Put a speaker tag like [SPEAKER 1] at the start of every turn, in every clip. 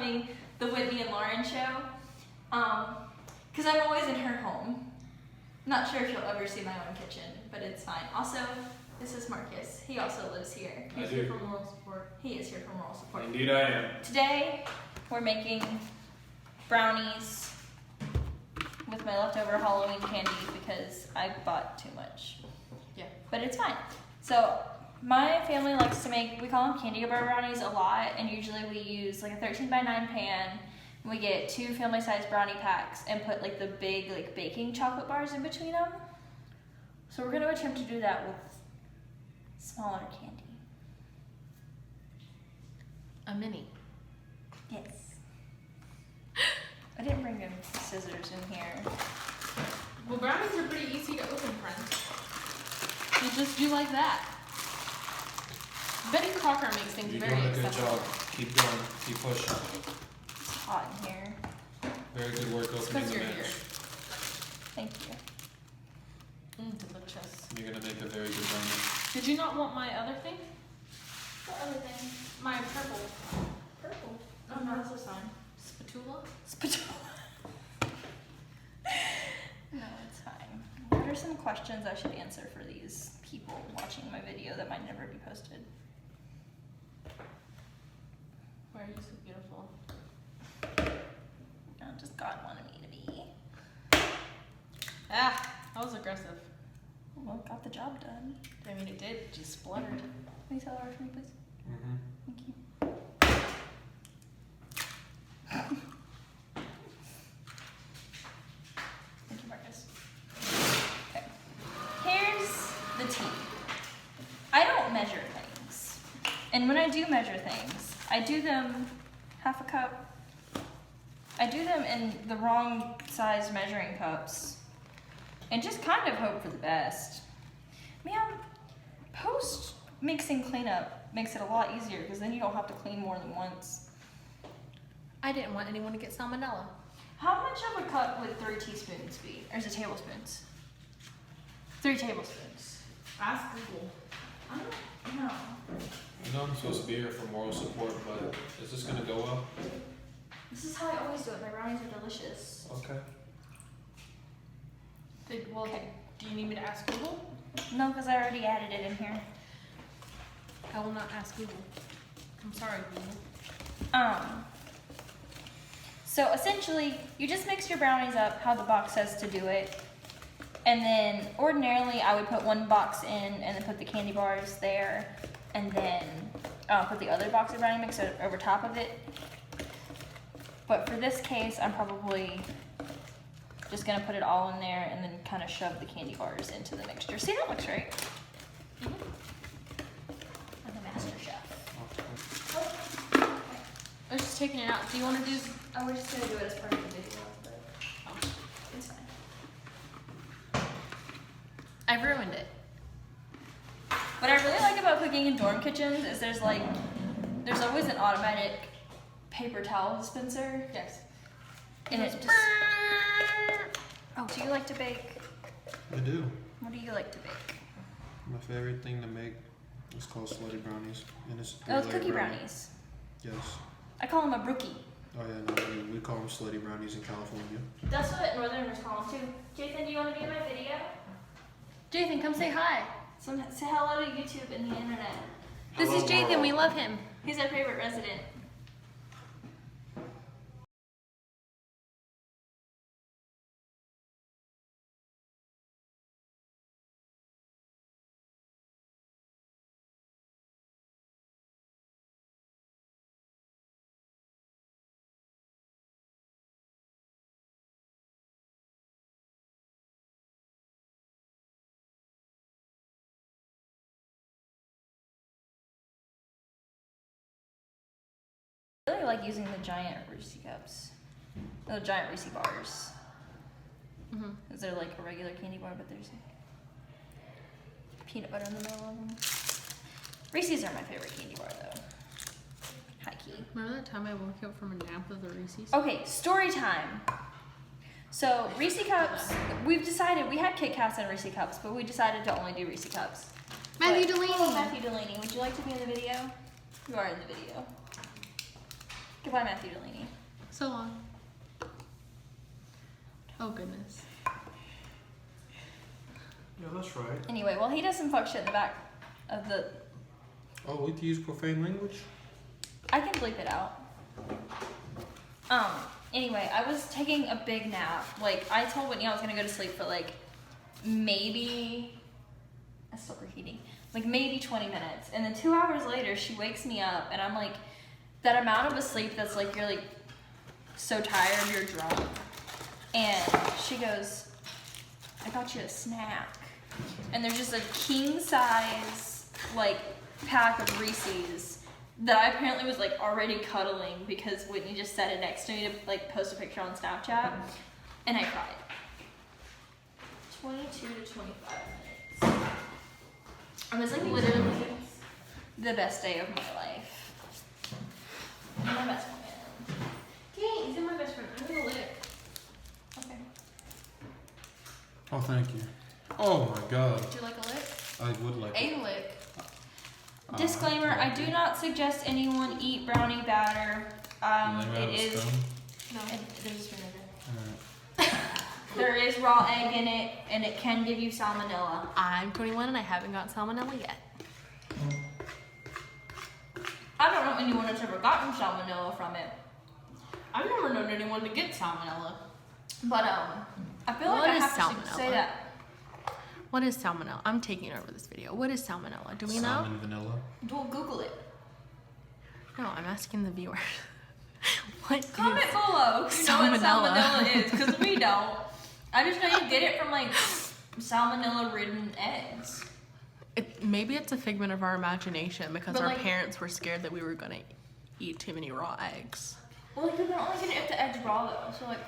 [SPEAKER 1] filming the Whitney and Lauren show. Because I'm always in her home. Not sure if you'll ever see my own kitchen, but it's fine. Also, this is Marcus. He also lives here.
[SPEAKER 2] He's here for moral support.
[SPEAKER 1] He is here for moral support.
[SPEAKER 2] Indeed I am.
[SPEAKER 1] Today, we're making brownies with my leftover Halloween candy because I bought too much.
[SPEAKER 2] Yeah.
[SPEAKER 1] But it's fine. So, my family likes to make, we call them candy bar brownies a lot, and usually we use like a 13 by 9 pan. We get 2 family-sized brownie packs and put like the big like baking chocolate bars in between them. So we're gonna attempt to do that with smaller candy.
[SPEAKER 2] A mini.
[SPEAKER 1] Yes. I didn't bring scissors in here.
[SPEAKER 2] Well, brownies are pretty easy to open, friends. You just do like that. Betty Crocker makes things
[SPEAKER 3] You're
[SPEAKER 2] very
[SPEAKER 3] doing a good
[SPEAKER 2] accessible.
[SPEAKER 3] job. Keep going. Keep pushing.
[SPEAKER 1] It's hot in here.
[SPEAKER 3] Very good work
[SPEAKER 2] It's
[SPEAKER 3] opening
[SPEAKER 2] 'cause
[SPEAKER 3] the
[SPEAKER 2] you're
[SPEAKER 3] mix.
[SPEAKER 2] here.
[SPEAKER 1] Thank you.
[SPEAKER 2] Delicious.
[SPEAKER 3] You're gonna make a very good brownie.
[SPEAKER 2] Did you not want my other thing?
[SPEAKER 1] What other thing?
[SPEAKER 2] My purple
[SPEAKER 1] Purple. Oh no, this is fine.
[SPEAKER 2] spatula?
[SPEAKER 1] Spatula. No, it's fine. What are some questions I should answer for these people watching my video that might never be posted?
[SPEAKER 2] Why are you so beautiful?
[SPEAKER 1] No, just God wanted me to be.
[SPEAKER 2] Ah, that was aggressive.
[SPEAKER 1] Well, got the job done.
[SPEAKER 2] I mean, it did. She spluttered.
[SPEAKER 1] Can you tell her for me, please?
[SPEAKER 3] Mm-hmm.
[SPEAKER 1] Thank you. Thank you, Marcus. Okay. Here's the tea. I don't measure things. And when I do measure things, I do them half a cup. I do them in the wrong size measuring cups. And just kind of hope for the best. Man, post mixing cleanup makes it a lot easier because then you don't have to clean more than once.
[SPEAKER 2] I didn't want anyone to get salmonella.
[SPEAKER 1] How much of a cup would 3 teaspoons be? Or is it tablespoons? 3 tablespoons.
[SPEAKER 2] Ask Google.
[SPEAKER 1] I don't know.
[SPEAKER 3] I know I'm supposed to be here for moral support, but is this gonna go well?
[SPEAKER 1] This is how I always do it. My brownies are delicious.
[SPEAKER 3] Okay.
[SPEAKER 2] Do you need me to ask Google?
[SPEAKER 1] No, because I already added it in here.
[SPEAKER 2] I will not ask Google. I'm sorry, Google.
[SPEAKER 1] So essentially, you just mix your brownies up how the box says to do it. And then ordinarily I would put 1 box in and then put the candy bars there. And then put the other box of brownie mix over top of it. But for this case, I'm probably just gonna put it all in there and then kind of shove the candy bars into the mixture. See, that looks right. I'm a master chef.
[SPEAKER 2] I was just taking it out. Do you want to do?
[SPEAKER 1] Oh, we're just gonna do it as part of the video, but it's fine.
[SPEAKER 2] I ruined it.
[SPEAKER 1] What I really like about cooking in dorm kitchens is there's always an automatic paper towel dispenser.
[SPEAKER 2] Yes.
[SPEAKER 1] And it just. Oh, do you like to bake?
[SPEAKER 3] I do.
[SPEAKER 1] What do you like to bake?
[SPEAKER 3] My favorite thing to make is called slutty brownies, and it's
[SPEAKER 1] Oh, it's
[SPEAKER 3] 3-layer
[SPEAKER 1] cookie
[SPEAKER 3] brownie.
[SPEAKER 1] brownies.
[SPEAKER 3] Yes.
[SPEAKER 1] I call them a brookie.
[SPEAKER 3] Oh yeah, no, we call them slutty brownies in California.
[SPEAKER 1] That's what Northerners call them too. Jathan, do you want to be in my video?
[SPEAKER 2] Jathan, come say hi.
[SPEAKER 1] Say hello to YouTube and the internet.
[SPEAKER 2] This is
[SPEAKER 3] Hello,
[SPEAKER 2] Jathan.
[SPEAKER 3] world.
[SPEAKER 2] We love him.
[SPEAKER 1] He's our favorite resident. I really like using the giant Reese cups. The giant Reese bars.
[SPEAKER 2] Mm-hmm.
[SPEAKER 1] Because they're like a regular candy bar, but there's peanut butter in the middle of them. Reese's are my favorite candy bar though. High key.
[SPEAKER 2] Remember that time I woke up from a nap with the Reese's?
[SPEAKER 1] Okay, story time. So Reese cups, we've decided, we had Kit Kats and Reese cups, but we decided to only do Reese cups.
[SPEAKER 2] Matthew
[SPEAKER 1] But-
[SPEAKER 2] Delaney.
[SPEAKER 1] Oh, Matthew Delaney, would you like to be in the video? You are in the video. Goodbye, Matthew Delaney.
[SPEAKER 2] So long. Oh goodness.
[SPEAKER 3] Yeah, that's right.
[SPEAKER 1] Anyway, well, he does some fuck shit in the back of the.
[SPEAKER 3] Oh, we can use profane language?
[SPEAKER 1] I can bleep it out. Anyway, I was taking a big nap. Like, I told Whitney I was gonna go to sleep for like maybe. I'm still reheating. Like maybe 20 minutes. And then 2 hours later, she wakes me up, and I'm like, that amount of a sleep that's like, you're like so tired, you're drunk. And she goes, I got you a snack. And there's just a king size, like, pack of Reese's that I apparently was, like, already cuddling because Whitney just set it next to me to, like, post a picture on Snapchat. And I cried. 22 to 25 minutes. It was, like, literally the best day of my life. My best friend.
[SPEAKER 2] Dang, he's my best friend. I'm gonna lick.
[SPEAKER 1] Okay.
[SPEAKER 3] Oh, thank you. Oh my god.
[SPEAKER 2] Would you like a lick?
[SPEAKER 3] I would like it.
[SPEAKER 2] A lick.
[SPEAKER 1] Disclaimer, I do not suggest anyone eat brownie batter. It is.
[SPEAKER 2] No.
[SPEAKER 1] There's a spoon right there.
[SPEAKER 3] Alright.
[SPEAKER 1] There is raw egg in it, and it can give you salmonella.
[SPEAKER 2] I'm 21 and I haven't got salmonella yet.
[SPEAKER 1] I don't know anyone that's ever gotten salmonella from it,
[SPEAKER 2] I've never known anyone to get salmonella.
[SPEAKER 1] but I feel like
[SPEAKER 2] What
[SPEAKER 1] I
[SPEAKER 2] is
[SPEAKER 1] have to
[SPEAKER 2] salmonella?
[SPEAKER 1] say that.
[SPEAKER 2] What is salmonella? I'm taking over this video. What is salmonella? Do we know?
[SPEAKER 3] Salmon vanilla.
[SPEAKER 1] We'll Google it.
[SPEAKER 2] No, I'm asking the viewers. What
[SPEAKER 1] Comment
[SPEAKER 2] is
[SPEAKER 1] below if you know what
[SPEAKER 2] salmonella?
[SPEAKER 1] salmonella is, because we don't. I just know you get it from like salmonella-ridden eggs.
[SPEAKER 2] Maybe it's a figment of our imagination because
[SPEAKER 1] But,
[SPEAKER 2] our
[SPEAKER 1] like-
[SPEAKER 2] parents were scared that we were gonna eat too many raw eggs.
[SPEAKER 1] Well, like, they're only gonna eat the eggs raw though, so like,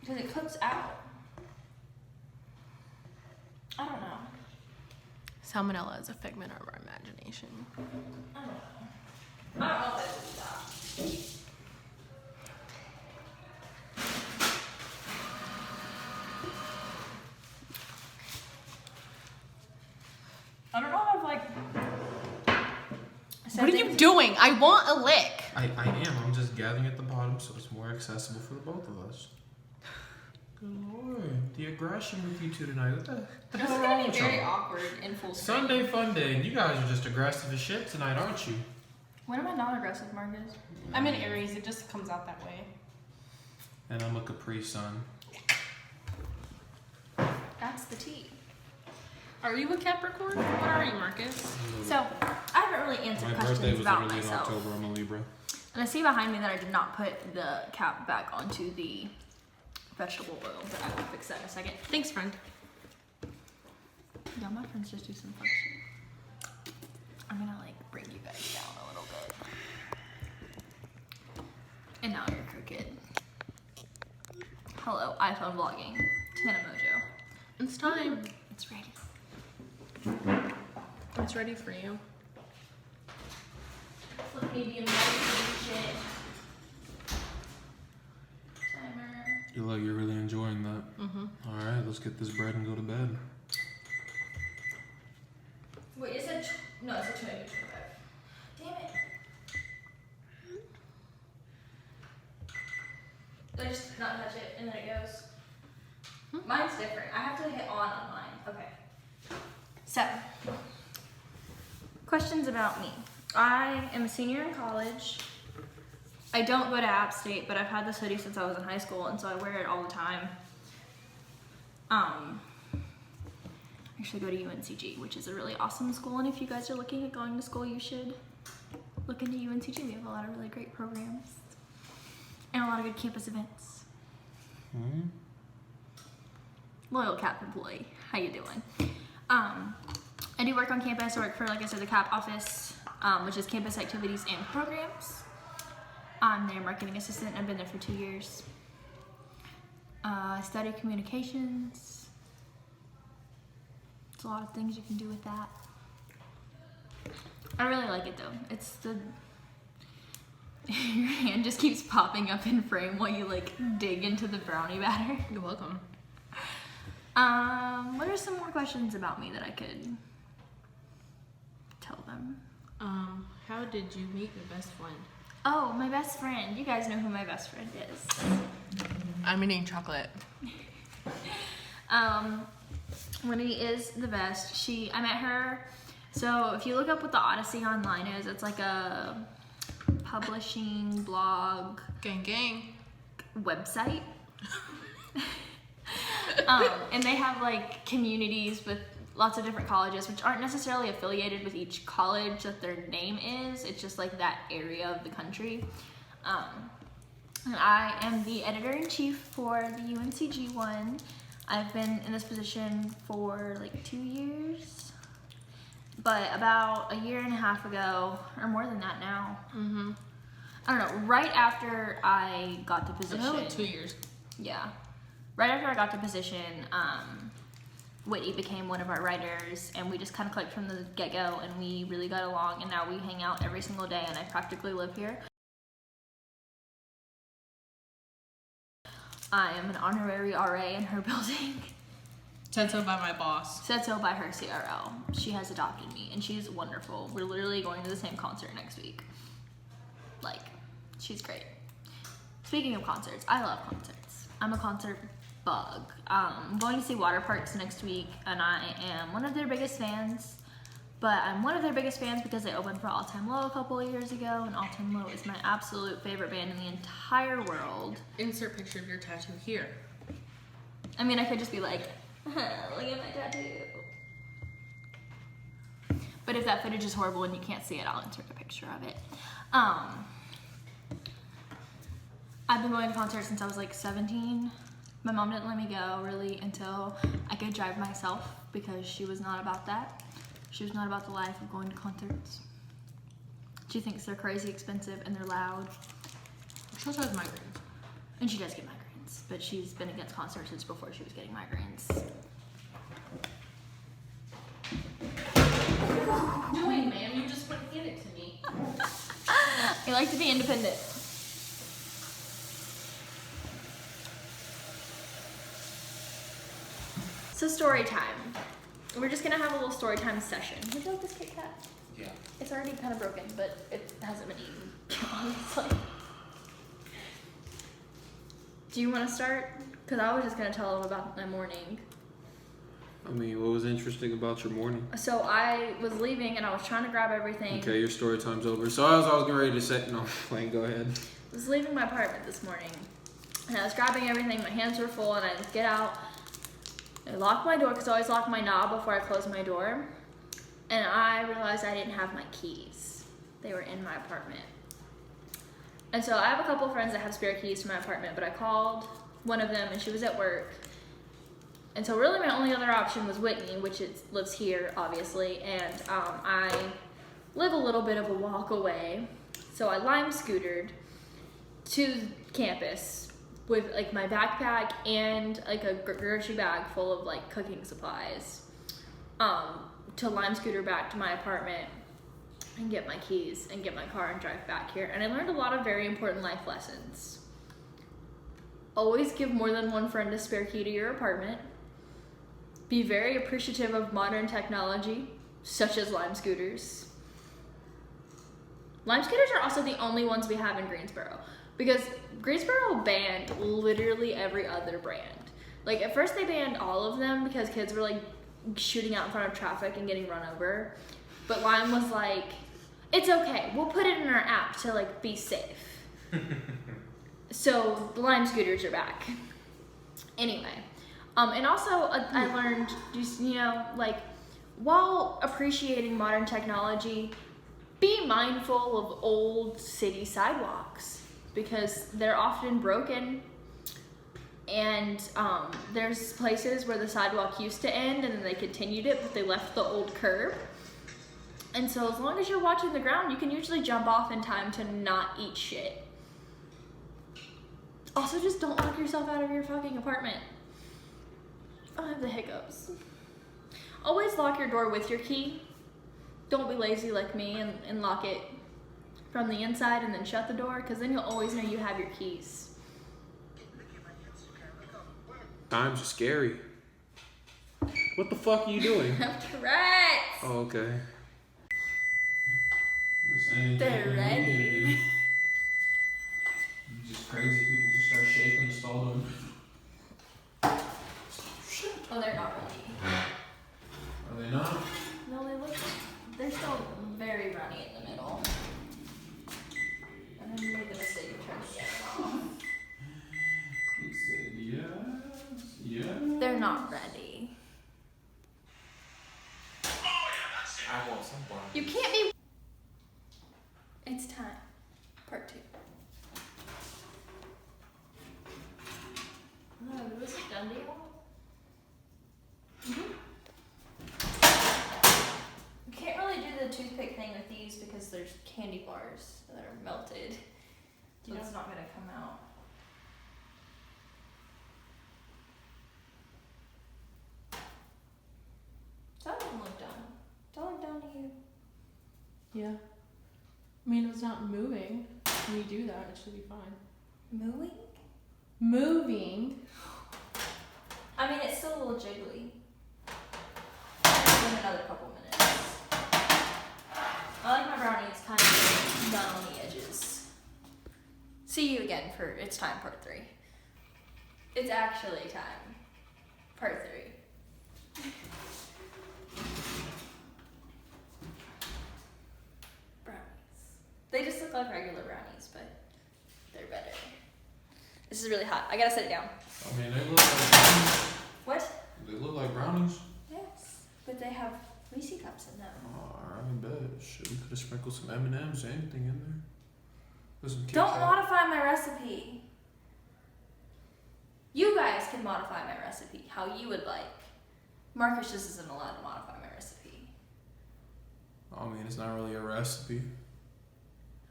[SPEAKER 1] because it cooks out. I don't know.
[SPEAKER 2] Salmonella is a figment of our imagination.
[SPEAKER 1] I don't know. I don't know if I believe that. I don't know if I've like. said
[SPEAKER 2] What are you
[SPEAKER 1] things-
[SPEAKER 2] doing? I want a lick.
[SPEAKER 3] I am. I'm just gathering at the bottom so it's more accessible for the both of us. Good lord. The aggression with you two tonight. What the
[SPEAKER 1] This
[SPEAKER 3] hell
[SPEAKER 1] is
[SPEAKER 3] wrong
[SPEAKER 1] gonna be
[SPEAKER 3] with
[SPEAKER 1] very
[SPEAKER 3] y'all?
[SPEAKER 1] awkward in full screen.
[SPEAKER 3] Sunday fun day, and you guys are just aggressive as shit tonight, aren't you?
[SPEAKER 1] When am I not aggressive, Marcus?
[SPEAKER 2] I'm an Aries. It just comes out that way.
[SPEAKER 3] And I'm a Capri Sun.
[SPEAKER 1] That's the tea.
[SPEAKER 2] Are you a Capricorn? What are you, Marcus?
[SPEAKER 1] So, I haven't really answered
[SPEAKER 3] My birthday
[SPEAKER 1] questions
[SPEAKER 3] was
[SPEAKER 1] about
[SPEAKER 3] literally in
[SPEAKER 1] myself.
[SPEAKER 3] October. I'm a Libra.
[SPEAKER 1] And I see behind me that I did not put the cap back onto the vegetable oil, but I will fix that in a second.
[SPEAKER 2] Thanks, friend.
[SPEAKER 1] Yeah, my friends just do some fun shit. I'm gonna like bring you guys down a little bit. And now you're crooked. Hello, iPhone vlogging. Tana Mojo.
[SPEAKER 2] It's time.
[SPEAKER 1] It's ready.
[SPEAKER 2] It's ready for you.
[SPEAKER 1] Let me be a shit. Timer.
[SPEAKER 3] You look, you're really enjoying that.
[SPEAKER 2] Mm-hmm.
[SPEAKER 3] All right, let's get this bread and go to bed.
[SPEAKER 1] Wait, it said no, it said 22, 25. Damn it. Did I just not touch it and then it goes? Mine's different. I have to hit on mine. Okay. So, questions about me. I am a senior in college. I don't go to App State, but I've had this hoodie since I was in high school, and so I wear it all the time. I actually go to UNCG, which is a really awesome school, and if you guys are looking at going to school, you should look into UNCG. We have a lot of really great programs and a lot of good campus events.
[SPEAKER 3] Hmm?
[SPEAKER 1] Loyal CAP employee, how you doing? I do work on campus. I work for, like I said, the CAP office, which is campus activities and programs. I'm their marketing assistant. I've been there for 2 years. I study communications. There's a lot of things you can do with that. I really like it though. It's the your hand just keeps popping up in frame while you like dig into the brownie batter.
[SPEAKER 2] You're welcome.
[SPEAKER 1] What are some more questions about me that I could tell them?
[SPEAKER 2] How did you meet your best friend?
[SPEAKER 1] Oh, my best friend. You guys know who my best friend is.
[SPEAKER 2] I'm eating chocolate.
[SPEAKER 1] Winnie is the best. I met her. So if you look up what the Odyssey Online is, it's like a publishing blog
[SPEAKER 2] Gang, gang.
[SPEAKER 1] website. And they have like communities with lots of different colleges, which aren't necessarily affiliated with each college that their name is. It's just like that area of the country. And I am the editor-in-chief for the UNCG one. I've been in this position for like 2 years, but about a year and a half ago, or more than that now. I don't know, right after I got the position.
[SPEAKER 2] I know, like 2 years.
[SPEAKER 1] Yeah. Right after I got the position, Whitney became one of our writers, and we just kind of clicked from the get-go, and we really got along, and now we hang out every single day, and I practically live here. I am an honorary RA in her building.
[SPEAKER 2] Said so by my boss.
[SPEAKER 1] Said so by her CRO. She has adopted me, and she's wonderful. We're literally going to the same concert next week. Like, she's great. Speaking of concerts, I love concerts. I'm a concert bug. I'm going to see Water Parks next week, and I am one of their biggest fans. But I'm one of their biggest fans because they opened for All Time Low a couple of years ago, and All Time Low is my absolute favorite band in the entire world.
[SPEAKER 2] Insert picture of your tattoo here.
[SPEAKER 1] I mean, I could just be like, look at my tattoo. But if that footage is horrible and you can't see it, I'll insert a picture of it. I've been going to concerts since I was like 17. My mom didn't let me go really until I could drive myself because she was not about that. She was not about the life of going to concerts. She thinks they're crazy expensive and they're loud.
[SPEAKER 2] She also has migraines.
[SPEAKER 1] And she does get migraines, but she's been against concerts since before she was getting migraines.
[SPEAKER 2] What are you doing, ma'am? You just wouldn't give it to me.
[SPEAKER 1] I like to be independent. So story time. We're just gonna have a little story time session. Would you like this Kit Kat?
[SPEAKER 3] Yeah.
[SPEAKER 1] It's already kind of broken, but it hasn't been eaten, honestly. Do you want to start? Because I was just gonna tell them about my morning.
[SPEAKER 3] I mean, what was interesting about your morning?
[SPEAKER 1] So I was leaving and I was trying to grab everything.
[SPEAKER 3] Okay, your story time's over. So I was getting ready to say, no, Lane, go ahead.
[SPEAKER 1] I was leaving my apartment this morning and I was grabbing everything. My hands were full and I just get out. I locked my door because I always lock my knob before I close my door. And I realized I didn't have my keys. They were in my apartment. And so I have a couple of friends that have spare keys to my apartment, but I called one of them and she was at work. And so really my only other option was Whitney, which lives here, obviously. And I live a little bit of a walk away. So I lime scootered to campus with like my backpack and like a grocery bag full of like cooking supplies to lime scooter back to my apartment and get my keys and get my car and drive back here. And I learned a lot of very important life lessons. Always give more than one friend a spare key to your apartment. Be very appreciative of modern technology, such as lime scooters. Lime scooters are also the only ones we have in Greensboro, because Greensboro banned literally every other brand. Like at first they banned all of them because kids were like shooting out in front of traffic and getting run over. But Lime was like, it's okay, we'll put it in our app to like be safe. So the Lime scooters are back. Anyway, and also I learned just, you know, like while appreciating modern technology, be mindful of old city sidewalks because they're often broken. And there's places where the sidewalk used to end and then they continued it, but they left the old curb. And so as long as you're watching the ground, you can usually jump off in time to not eat shit. Also, just don't lock yourself out of your fucking apartment. I have the hiccups. Always lock your door with your key. Don't be lazy like me and lock it from the inside and then shut the door, because then you'll always know you have your keys.
[SPEAKER 3] Times are scary. What the fuck are you doing?
[SPEAKER 1] Tourette's!
[SPEAKER 3] Oh, okay.
[SPEAKER 1] They're ready.
[SPEAKER 3] crazy. People just start shaking the stall doing.
[SPEAKER 1] Oh, they're not ready.
[SPEAKER 3] Are they not?
[SPEAKER 1] No, they're still very runny in the middle. And then you made the mistake of trying to get it off.
[SPEAKER 3] He said yes, yes.
[SPEAKER 1] They're not ready.
[SPEAKER 3] I want some brownies.
[SPEAKER 1] You can't be. It's time. Part 2. Oh, was it done deal? You can't really do the toothpick thing with these because there's candy bars that are melted. So it's not gonna come out. That doesn't look done. Does that look done to you?
[SPEAKER 2] Yeah. I mean, it's not moving. When you do that, it should be fine.
[SPEAKER 1] Mooing?
[SPEAKER 2] Moving?
[SPEAKER 1] I mean, it's still a little jiggly. In another couple minutes. I like my brownies kind of done on the edges. See you again for It's Time Part 3. It's actually time. Part 3. Brownies. They just look like regular brownies, but they're better. This is really hot. I gotta set it down.
[SPEAKER 3] I mean, they look like brownies.
[SPEAKER 1] What?
[SPEAKER 3] They look like brownies.
[SPEAKER 1] Yes, but they have Reese cups in them.
[SPEAKER 3] Oh, I bet. Shit, we could have sprinkled some M&Ms, anything in there. Put some Kit
[SPEAKER 1] Don't
[SPEAKER 3] Kat.
[SPEAKER 1] modify my recipe. You guys can modify my recipe how you would like. Marcus just isn't allowed to modify my recipe.
[SPEAKER 3] I mean, it's not really a recipe,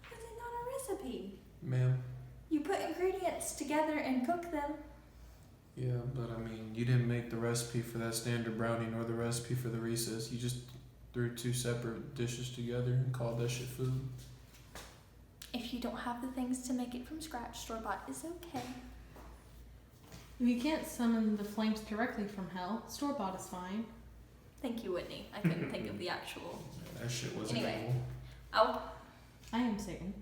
[SPEAKER 1] How is it not a recipe?
[SPEAKER 3] ma'am.
[SPEAKER 1] You put ingredients together and cook them.
[SPEAKER 3] Yeah, but I mean, you didn't make the recipe for that standard brownie nor the recipe for the Reese's. You just threw 2 separate dishes together and called that shit food.
[SPEAKER 1] If you don't have the things to make it from scratch, store-bought is okay.
[SPEAKER 2] You can't summon the flames directly from hell. Store-bought is fine.
[SPEAKER 1] Thank you, Whitney. I couldn't think of the actual.
[SPEAKER 3] Yeah, that shit wasn't
[SPEAKER 1] Anyway.
[SPEAKER 3] evil.
[SPEAKER 2] I am Satan.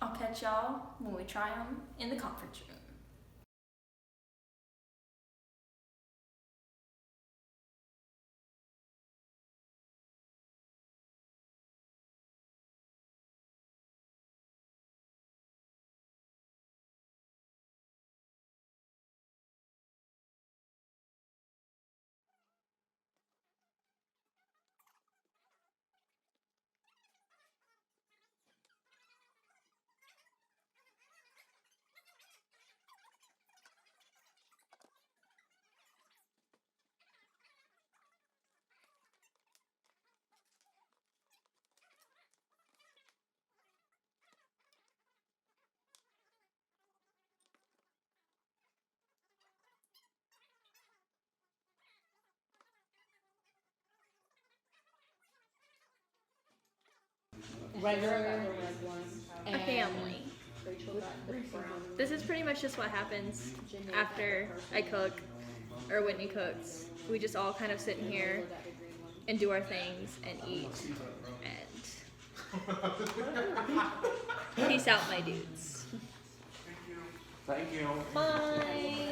[SPEAKER 1] I'll catch y'all when we try them in the conference room.
[SPEAKER 2] Regular red one.
[SPEAKER 1] A family. This is pretty much just what happens after I cook or Whitney cooks. We just all kind of sit in here and do our things and eat and peace out, my dudes.
[SPEAKER 3] Thank you.
[SPEAKER 1] Bye.